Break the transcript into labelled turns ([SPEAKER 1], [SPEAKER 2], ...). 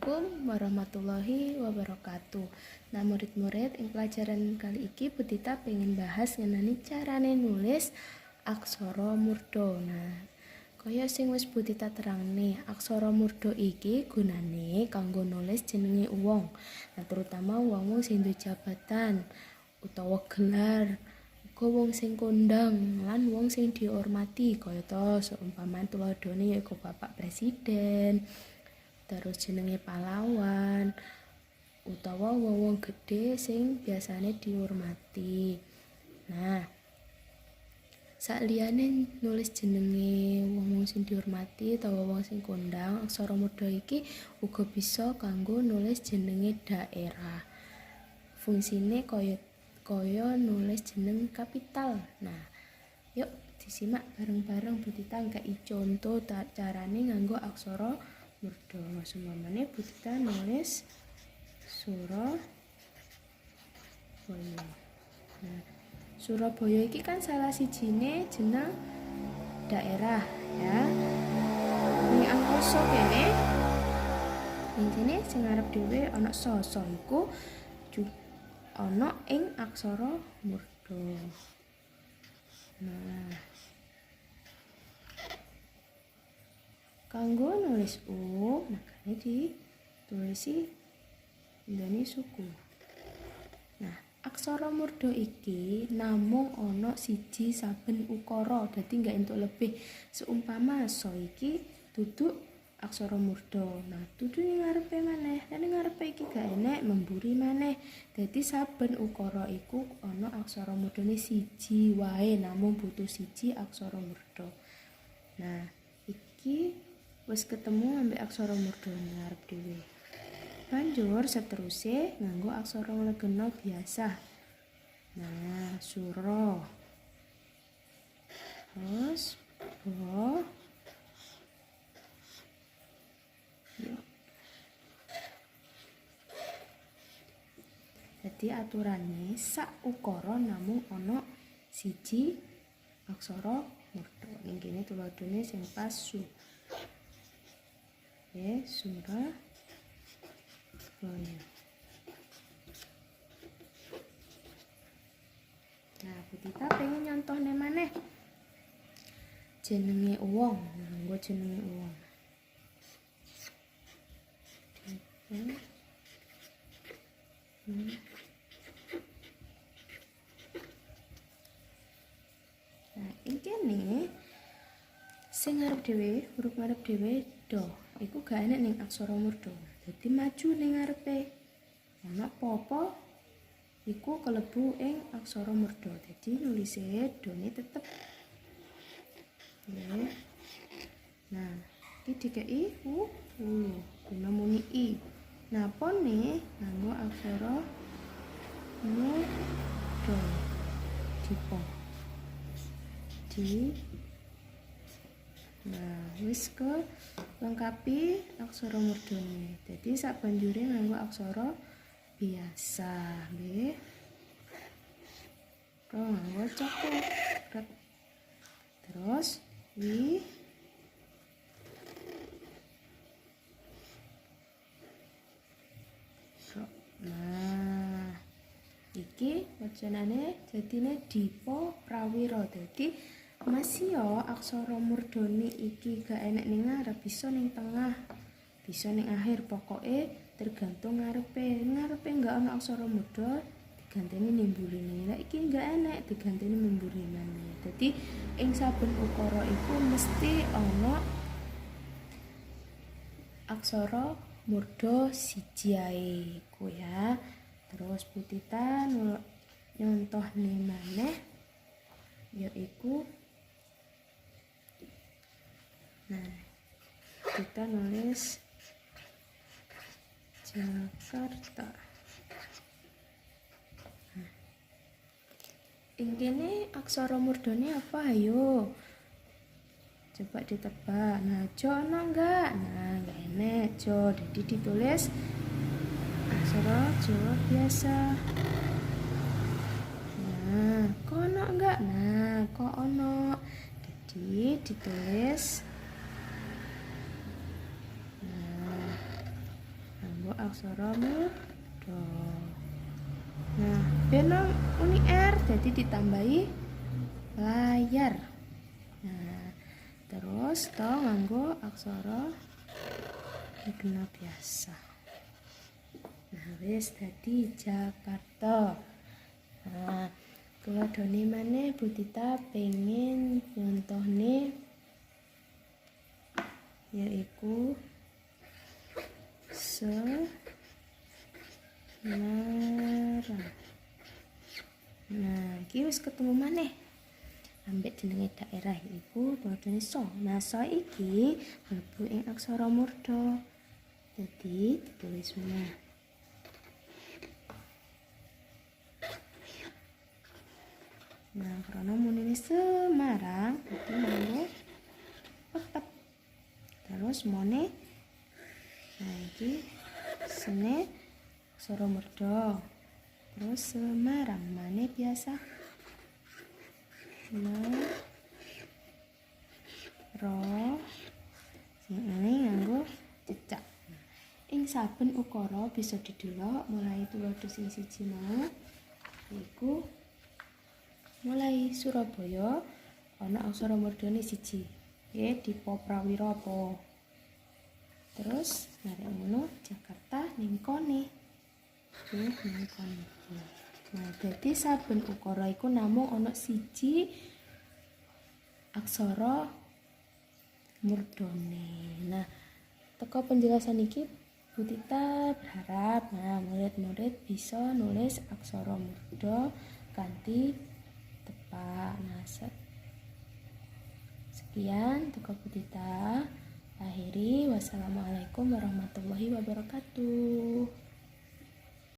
[SPEAKER 1] Assalamualaikum warahmatullahi wabarakatuh. Nah, murid-murid, ing pelajaran kali iki Bu Tita pengen bahas ngenani carane nulis aksara murda. Nah, kaya sing wis Bu Tita terangne, aksara murda iki gunane kanggo nulis jenenge wong. Nah, terutama wong sing duwe jabatan utawa gelar, uga wong sing kondang lan wong sing dihormati kaya to seumpama tuladhane yaiku Bapak Presiden, terus jenenge pahlawan utawa wong-wong gedhe sing biasane dihormati. Nah, saliyane nulis jenenge wong-wong sing dihormati utawa wong sing kondang, aksara murda iki uga bisa kanggo nulis jenenge daerah. Fungsine kaya nulis jeneng kapital. Nah, yuk disimak bareng-bareng Bu Tita ngga'i contoh carane nganggo aksara murda. Seumpamane Bu Tita nulis Surabaya. Nah, Surabaya iki kan salah sijine jeneng daerah ya. Ning angkasa kene ning sini sing ngarep dhewe ana so iku ana ing aksara murda. Nah, kanggo nulis U, makanya ditulisi ndane suku. Nah, aksara murda iki namung ana siji saben ukara, dadi enggak entuk lebih. Seumpama so iki duduk aksara murda. Nah, dudu ning ngarepe maneh. Ning ngarepe iki gak enek memburi maneh. Dadi saben ukara iku ana aksara murdane siji wae, namung butuh siji aksara murda. Nah, iki wis ketemu ambek aksara murda ngarep dhewe. Banjur seterusé nganggo aksara legena biasa. Nah, sura. Terus bo. Jadi aturane sak ukara namung ana siji aksara murda. Ning kene tuladhane sing pas su. Surabaya. Nah, Bu Tita pengen nyontohne maneh jenenge wong, nganggo jenenge wong. Nah, ing kene sing ngarep dhewe, huruf ngarep dhewe do, iku gak enek ning aksara murda. Dadi maju ning ngarepe. Ana apa-apa iku kelebu ing aksara murda. Dadi nulise done tetep. Nah, iki dikeki guna muni i. Nah, pone nganggo aksara murda. Dipo. Nah, wis ke lengkapi aksara murdane. Dadi sabanjure nganggo aksara biasa, nggih. Nganggo coklat. Terus nah, iki wacanane jadine dipo prawira. Dadi masih yo aksara murdane iki gak enek ning ngarep, bisa ning tengah, bisa ning akhir, pokoke tergantung ngarepe. Ngarepe enggak ana aksara murda diganteni nimburine. Lah iki enggak enek diganteni nimburine. Dadi ing saben ukara iku mesti ana aksara murda siji ae iku ya. Terus Bu Tita nyontohne maneh yaiku kita nulis Jakarta. Nah, ing kene aksara murdane apa ayo? Coba ditebak. Nah, jo ana enggak? Nah, enggak enek jo. Jadi ditulis aksara Jawa biasa. Nah, kok ono enggak? Nah, kok ono. Jadi ditulis aksara murda. Nah, bena uni R jadi ditambahi layar. Nah, terus to nganggo aksara igna biasa. Nah, wis dadi Jakarta. Nah, tuladhane maneh Bu Tita pengen contohne yaiku Semarang. Nah, iki wis ketemu maneh. Ambek jenenge daerah iku tuladhane so. Nah, so iki mlebu ing aksara murda. Jadi ditulis meneh. Nah, karena munine Semarang itu nganggo tetep. Terus mone nah iki sene aksara murda. Terus Semarang maneh biasa. Nah, ro sing ini nganggo cecak. Ing saben ukara bisa didelok mulai tuladha sing siji mau iku mulai Surabaya ana aksara murdane siji. Di Poprawira apa. Terus narek ngono Jakarta ning kone. Ning kone. Nah, dadi saben ukara iku namung ana siji aksara murdane. Nah, teko penjelasan iki Bu Tita berharap murid-murid bisa nulis aksara murda kanthi tepat. Nah, sekian teko Bu Tita. Akhiri, wassalamualaikum warahmatullahi wabarakatuh.